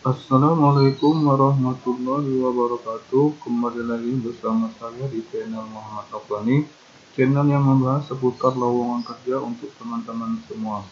Assalamualaikum warahmatullahi wabarakatuh. Kembali lagi bersama saya di channel Muhammad Afani, channel yang membahas seputar lowongan kerja untuk teman-teman semua.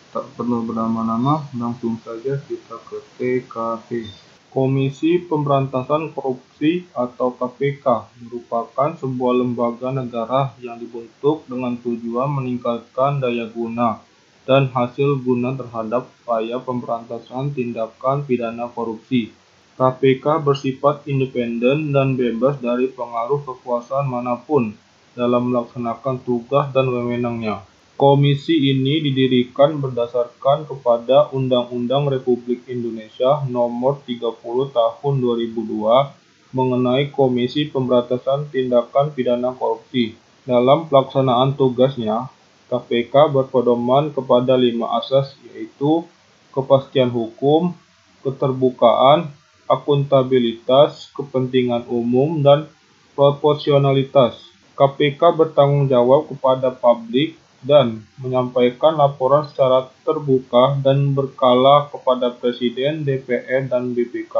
Tak perlu berlama-lama, langsung saja kita ke TKP. Komisi Pemberantasan Korupsi atau KPK merupakan sebuah lembaga negara yang dibentuk dengan tujuan meningkatkan daya guna dan hasil guna terhadap upaya pemberantasan tindakan pidana korupsi. KPK bersifat independen dan bebas dari pengaruh kekuasaan manapun dalam melaksanakan tugas dan wewenangnya. Komisi ini didirikan berdasarkan kepada Undang-Undang Republik Indonesia Nomor 30 Tahun 2002 mengenai Komisi Pemberantasan Tindakan Pidana Korupsi. Dalam pelaksanaan tugasnya, KPK berpedoman kepada 5 asas, yaitu kepastian hukum, keterbukaan, akuntabilitas, kepentingan umum, dan proporsionalitas. KPK bertanggung jawab kepada publik dan menyampaikan laporan secara terbuka dan berkala kepada Presiden, DPR, dan BPK.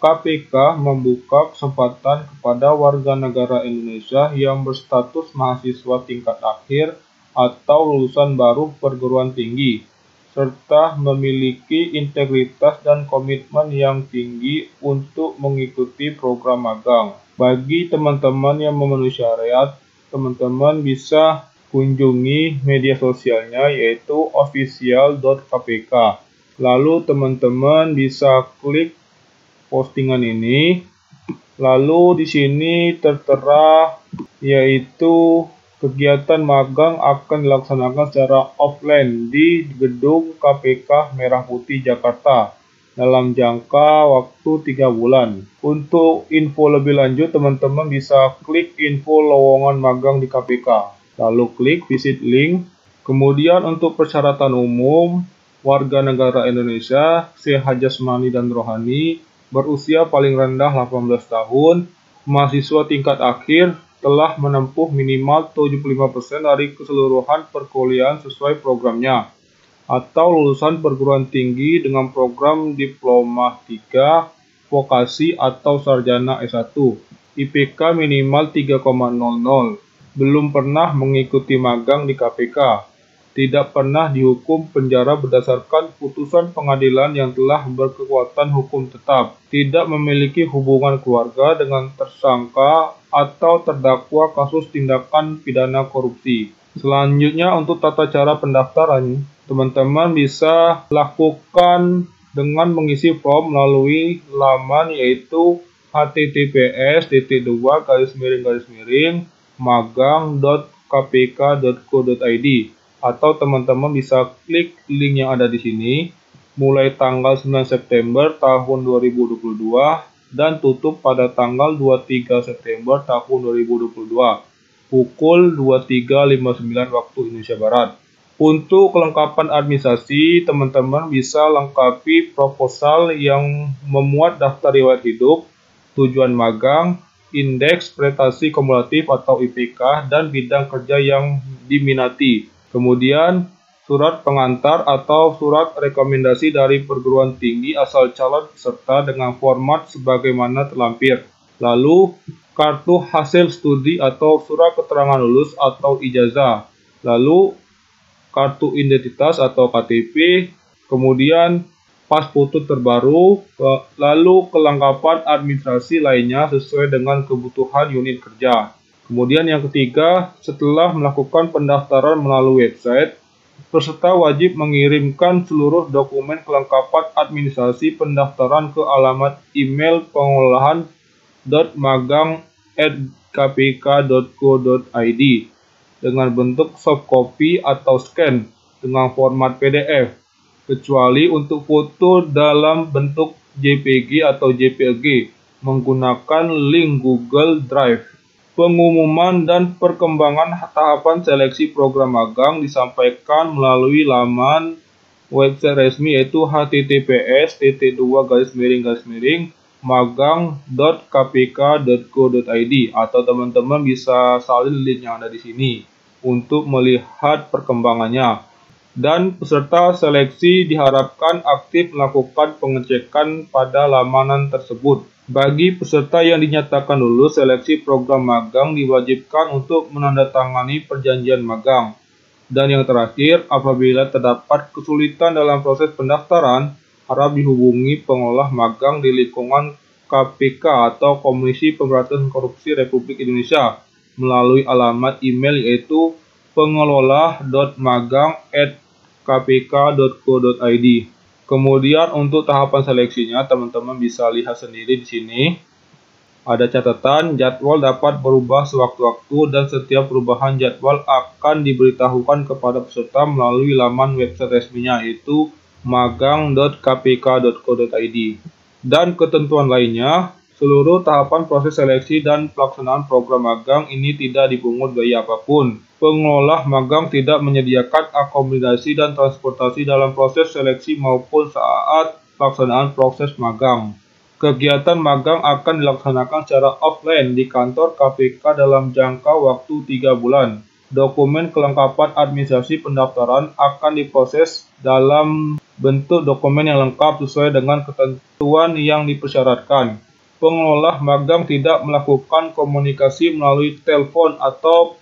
KPK membuka kesempatan kepada warga negara Indonesia yang berstatus mahasiswa tingkat akhir atau lulusan baru perguruan tinggi, serta memiliki integritas dan komitmen yang tinggi untuk mengikuti program magang. Bagi teman-teman yang memenuhi syarat, teman-teman bisa kunjungi media sosialnya, yaitu official.kpk. Lalu teman-teman bisa klik postingan ini. Lalu di sini tertera yaitu kegiatan magang akan dilaksanakan secara offline di gedung KPK Merah Putih Jakarta dalam jangka waktu 3 bulan. Untuk info lebih lanjut, teman-teman bisa klik info lowongan magang di KPK. Lalu klik visit link. Kemudian untuk persyaratan umum, warga negara Indonesia, sehat jasmani dan rohani, berusia paling rendah 18 tahun, mahasiswa tingkat akhir, telah menempuh minimal 75% dari keseluruhan perkuliahan sesuai programnya, atau lulusan perguruan tinggi dengan program Diploma 3, Vokasi atau Sarjana S1, IPK minimal 3,00, belum pernah mengikuti magang di KPK, tidak pernah dihukum penjara berdasarkan putusan pengadilan yang telah berkekuatan hukum tetap, tidak memiliki hubungan keluarga dengan tersangka atau terdakwa kasus tindakan pidana korupsi. Selanjutnya untuk tata cara pendaftaran, teman-teman bisa lakukan dengan mengisi form melalui laman yaitu https://magang.kpk.co.id, atau teman-teman bisa klik link yang ada di sini mulai tanggal 9 September tahun 2022 dan tutup pada tanggal 23 September tahun 2022 pukul 23.59 waktu Indonesia Barat. Untuk kelengkapan administrasi, teman-teman bisa lengkapi proposal yang memuat daftar riwayat hidup, tujuan magang, indeks prestasi kumulatif atau IPK, dan bidang kerja yang diminati. Kemudian, surat pengantar atau surat rekomendasi dari perguruan tinggi asal calon peserta dengan format sebagaimana terlampir. Lalu, kartu hasil studi atau surat keterangan lulus atau ijazah. Lalu, kartu identitas atau KTP. Kemudian, pas foto terbaru. Lalu, kelengkapan administrasi lainnya sesuai dengan kebutuhan unit kerja. Kemudian yang ketiga, setelah melakukan pendaftaran melalui website, peserta wajib mengirimkan seluruh dokumen kelengkapan administrasi pendaftaran ke alamat email pengolahan.magang@kpk.co.id dengan bentuk soft copy atau scan dengan format PDF, kecuali untuk foto dalam bentuk JPG atau JPG menggunakan link Google Drive. Pengumuman dan perkembangan tahapan seleksi program magang disampaikan melalui laman website resmi yaitu https://magang.kpk.co.id, atau teman-teman bisa salin link yang ada di sini untuk melihat perkembangannya. Dan peserta seleksi diharapkan aktif melakukan pengecekan pada laman tersebut. Bagi peserta yang dinyatakan lulus seleksi program magang diwajibkan untuk menandatangani perjanjian magang. Dan yang terakhir, apabila terdapat kesulitan dalam proses pendaftaran, harap dihubungi pengelola magang di lingkungan KPK atau Komisi Pemberantasan Korupsi Republik Indonesia melalui alamat email yaitu pengelola.magang@kpk.go.id. Kemudian untuk tahapan seleksinya teman-teman bisa lihat sendiri di sini. Ada catatan jadwal dapat berubah sewaktu-waktu dan setiap perubahan jadwal akan diberitahukan kepada peserta melalui laman website resminya yaitu magang.kpk.go.id. Dan ketentuan lainnya, seluruh tahapan proses seleksi dan pelaksanaan program magang ini tidak dipungut biaya apapun. Pengelola magang tidak menyediakan akomodasi dan transportasi dalam proses seleksi maupun saat pelaksanaan proses magang. Kegiatan magang akan dilaksanakan secara offline di kantor KPK dalam jangka waktu 3 bulan. Dokumen kelengkapan administrasi pendaftaran akan diproses dalam bentuk dokumen yang lengkap sesuai dengan ketentuan yang dipersyaratkan. Pengelola magang tidak melakukan komunikasi melalui telepon atau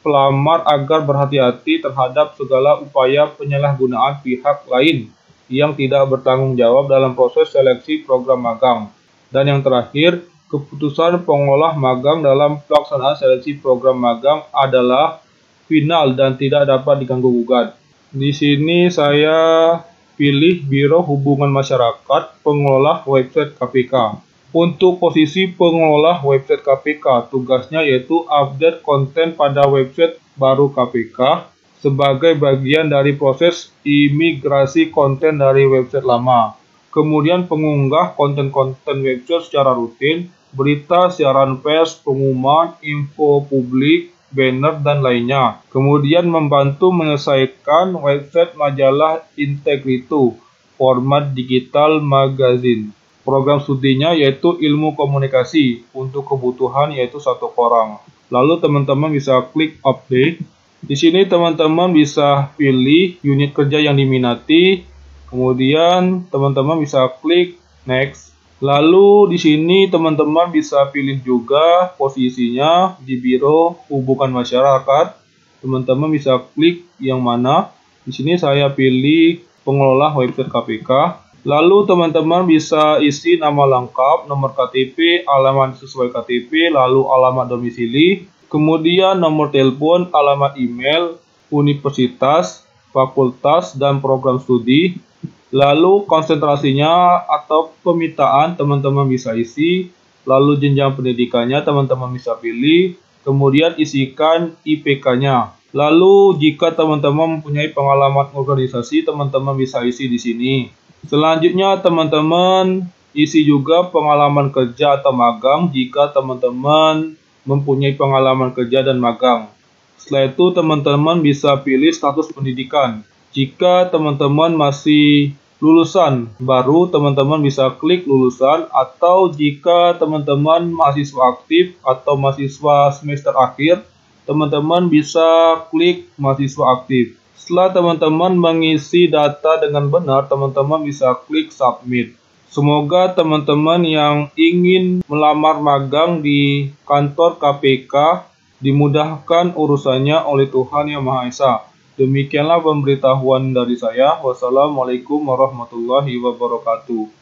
pelamar agar berhati-hati terhadap segala upaya penyalahgunaan pihak lain yang tidak bertanggung jawab dalam proses seleksi program magang. Dan yang terakhir, keputusan pengelola magang dalam pelaksanaan seleksi program magang adalah final dan tidak dapat diganggu-gugat. Di sini saya pilih Biro Hubungan Masyarakat Pengelola Website KPK. Untuk posisi pengelola website KPK, tugasnya yaitu update konten pada website baru KPK sebagai bagian dari proses imigrasi konten dari website lama. Kemudian pengunggah konten-konten website secara rutin, berita, siaran pers, pengumuman, info publik, banner, dan lainnya. Kemudian membantu menyelesaikan website majalah Integritu, format digital magazine. Program studinya yaitu ilmu komunikasi, untuk kebutuhan yaitu 1 orang. Lalu teman-teman bisa klik update. Di sini teman-teman bisa pilih unit kerja yang diminati. Kemudian teman-teman bisa klik next. Lalu di sini teman-teman bisa pilih juga posisinya di Biro Hubungan Masyarakat. Teman-teman bisa klik yang mana. Di sini saya pilih pengelola website KPK. Lalu teman-teman bisa isi nama lengkap, nomor KTP, alamat sesuai KTP, lalu alamat domisili, kemudian nomor telepon, alamat email, universitas, fakultas, dan program studi. Lalu konsentrasinya atau permintaan teman-teman bisa isi, lalu jenjang pendidikannya teman-teman bisa pilih, kemudian isikan IPK-nya. Lalu jika teman-teman mempunyai pengalaman organisasi, teman-teman bisa isi di sini. Selanjutnya teman-teman isi juga pengalaman kerja atau magang jika teman-teman mempunyai pengalaman kerja dan magang. Setelah itu teman-teman bisa pilih status pendidikan. Jika teman-teman masih lulusan baru, teman-teman bisa klik lulusan, atau jika teman-teman mahasiswa aktif atau mahasiswa semester akhir, teman-teman bisa klik mahasiswa aktif. Setelah teman-teman mengisi data dengan benar, teman-teman bisa klik submit. Semoga teman-teman yang ingin melamar magang di kantor KPK dimudahkan urusannya oleh Tuhan Yang Maha Esa. Demikianlah pemberitahuan dari saya. Wassalamualaikum warahmatullahi wabarakatuh.